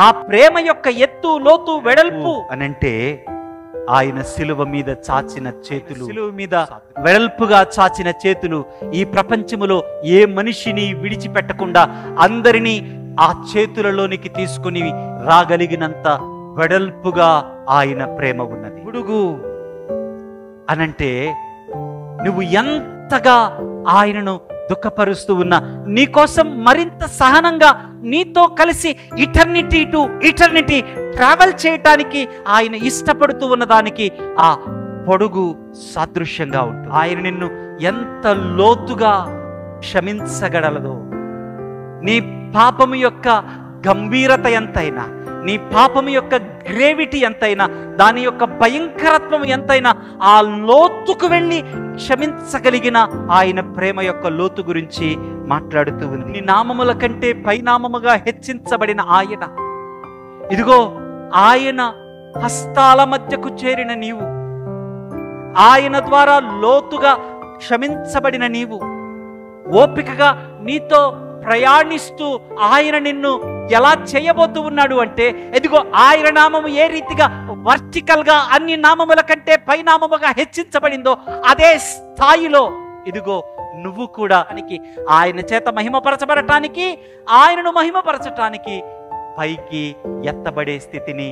ఆ ప్రేమ యొక్క ఎత్తు, లోతు, వెడల్పు అనంటే ఆయన శిలువ మీద చాచిన చేతులు, శిలువ మీద వెడల్పుగా చాచిన చేతులు ఈ ప్రపంచములో ఏ మనిషిని విడిచిపెట్టకుండా అందరినీ ఆ చేతులలోనికి తీసుకుని రాగలిగినంత వెడల్పుగా ఆయన ప్రేమ ఉన్నది. పొడుగు అనంటే నువ్వు ఎంతగా ఆయనను దుఃఖపరుస్తూ ఉన్నా నీకోసం మరింత సహనంగా నీతో కలిసి ఇటర్నిటీ టు ఇటర్నిటీ ట్రావెల్ చేయటానికి ఆయన ఇష్టపడుతూ ఉన్నదానికి ఆ పొడుగు సాదృశ్యంగా ఉంటుంది. ఆయన నిన్ను ఎంత లోతుగా క్షమించగలదో, నీ పాపము యొక్క గంభీరత ఎంతైనా, నీ పాపము యొక్క గ్రేవిటీ ఎంతైనా, దాని యొక్క భయంకరత్వం ఎంతైనా ఆ లోతుకు వెళ్ళి క్షమించగలిగిన ఆయన ప్రేమ యొక్క లోతు గురించి మాట్లాడుతూ ఉంది. నీ నామముల కంటే పైనామముగా హెచ్చించబడిన ఆయన, ఇదిగో ఆయన హస్తాల మధ్యకు చేరిన నీవు, ఆయన ద్వారా లోతుగా క్షమించబడిన నీవు, ఓపికగా నీతో ప్రయాణిస్తూ ఆయన నిన్ను ఎలా చేయబోతూ ఉన్నాడు అంటే, ఎదిగో ఆయన నామము ఏ రీతిగా వర్టికల్ గా అన్ని నామముల కంటే పైనామముగా హెచ్చించబడిందో అదే స్థాయిలో ఇదిగో నువ్వు కూడా ఆయన చేత మహిమపరచబడటానికి, ఆయనను మహిమపరచటానికి పైకి ఎత్తబడే స్థితిని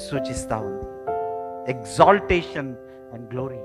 సూచిస్తా ఉంది. Exaltation and glory.